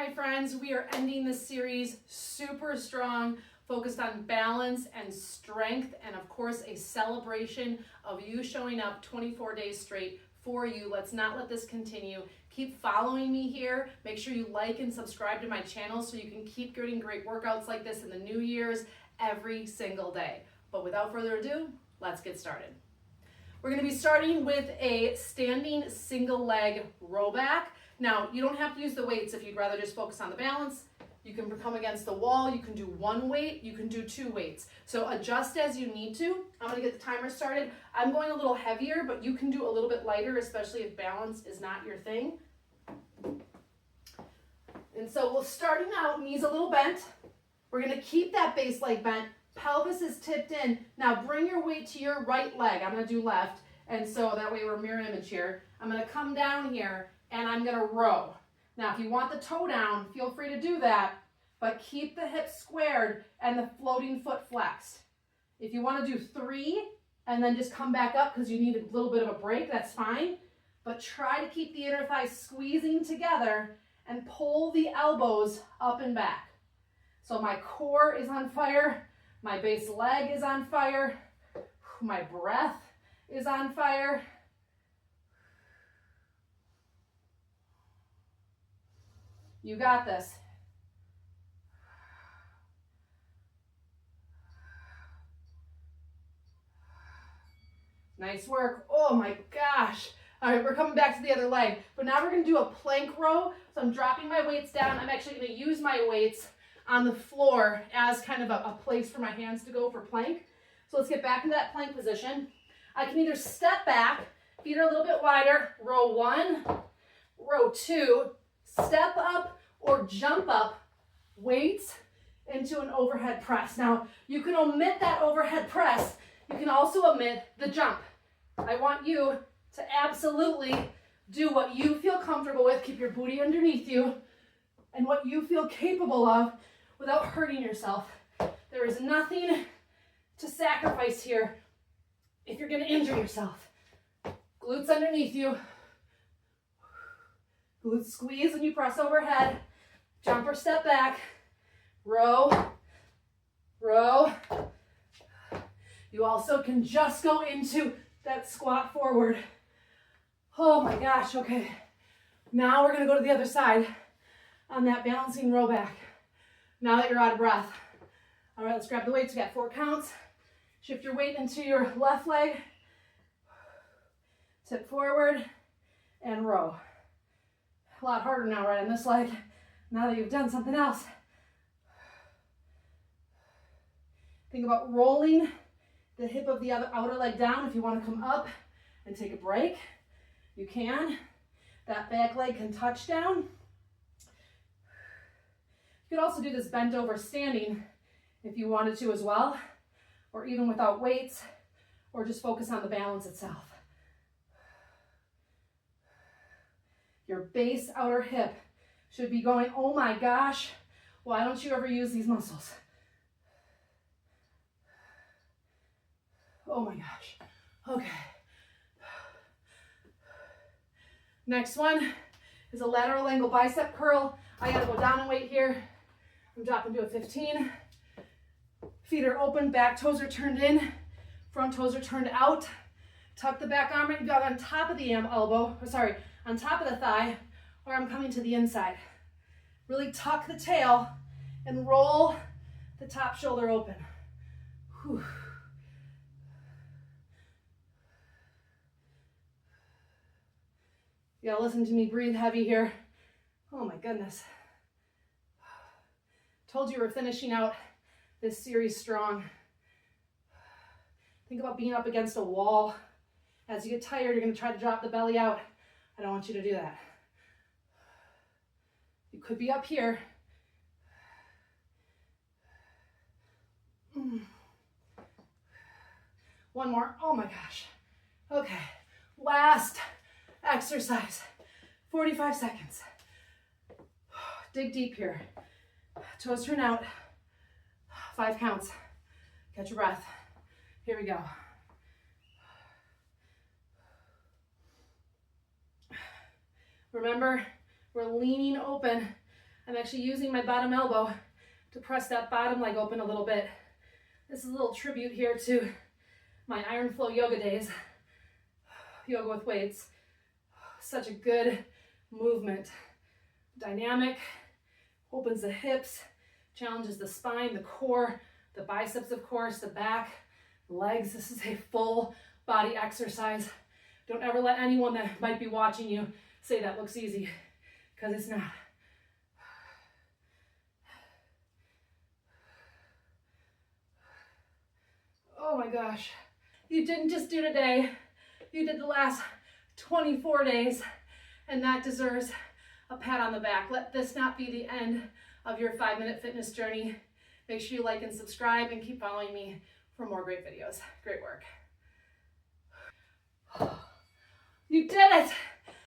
my friends. We are ending this series super strong, focused on balance and strength, and of course, a celebration of you showing up 24 days straight for you. Let's not let this continue. Keep following me here. Make sure you like and subscribe to my channel so you can keep getting great workouts like this in the New Year's every single day. But without further ado, let's get started. We're going to be starting with a standing single leg row back. Now, you don't have to use the weights if you'd rather just focus on the balance. You can come against the wall. You can do one weight. You can do two weights. So adjust as you need to. I'm going to get the timer started. I'm going a little heavier, but you can do a little bit lighter, especially if balance is not your thing. And so we're starting out, knees a little bent. We're going to keep that base leg bent. Pelvis is tipped in. Now bring your weight to your right leg. I'm going to do left. And so that way we're mirror image here. I'm going to come down here and I'm going to row. Now if you want the toe down, feel free to do that, but keep the hips squared and the floating foot flexed. If you want to do 3 and then just come back up because you need a little bit of a break, that's fine. But try to keep the inner thighs squeezing together and pull the elbows up and back. So my core is on fire. My base leg is on fire. My breath is on fire. You got this. Nice work. Oh my gosh. All right, we're coming back to the other leg. But now we're going to do a plank row. So I'm dropping my weights down. I'm actually going to use my weights on the floor as kind of a place for my hands to go for plank. So let's get back into that plank position. I can either step back, feet are a little bit wider, row 1, row 2, step up or jump up, weights into an overhead press. Now you can omit that overhead press. You can also omit the jump. I want you to absolutely do what you feel comfortable with. Keep your booty underneath you and what you feel capable of without hurting yourself. There is nothing to sacrifice here if you're going to injure yourself. Glutes underneath you. Glutes squeeze when you press overhead. Jump or step back. Row. Row. You also can just go into that squat forward. Oh my gosh, okay. Now we're going to go to the other side on that balancing row back. Now that you're out of breath. All right, let's grab the weights. We got 4 counts. Shift your weight into your left leg. Tip forward and row. A lot harder now right on this leg, now that you've done something else. Think about rolling the hip of the other outer leg down. If you want to come up and take a break, you can. That back leg can touch down. You could also do this bent over standing if you wanted to as well, or even without weights, or just focus on the balance itself. Your base outer hip should be going, oh my gosh, why don't you ever use these muscles? Oh my gosh. Okay. Next one is a lateral angle bicep curl. I gotta go down in weight here. I'm dropping to a 15. Feet are open, back toes are turned in, front toes are turned out. Tuck the back arm in, on top of the on top of the thigh, or I'm coming to the inside. Really tuck the tail and roll the top shoulder open. Whew. You gotta listen to me breathe heavy here. Oh my goodness. Told you we're finishing out this series strong. Think about being up against a wall. As you get tired, you're gonna try to drop the belly out. I don't want you to do that. You could be up here. One more. Oh my gosh. Okay. Last exercise. 45 seconds. Dig deep here. Toes turn out. 5 counts. Catch your breath. Here we go. Remember, we're leaning open I'm actually using my bottom elbow to press that bottom leg open a little bit. This is a little tribute here to my Iron Flow yoga days. Yoga with weights. Such a good movement. Dynamic, opens the hips, challenges the spine, the core, the biceps, of course, the back, the legs. This is a full body exercise. Don't ever let anyone that might be watching you say that looks easy, because it's not. Oh my gosh. You didn't just do today. You did the last 24 days, and that deserves a pat on the back. Let this not be the end of your 5-minute fitness journey. Make sure you like and subscribe and keep following me for more great videos. Great work. You did it!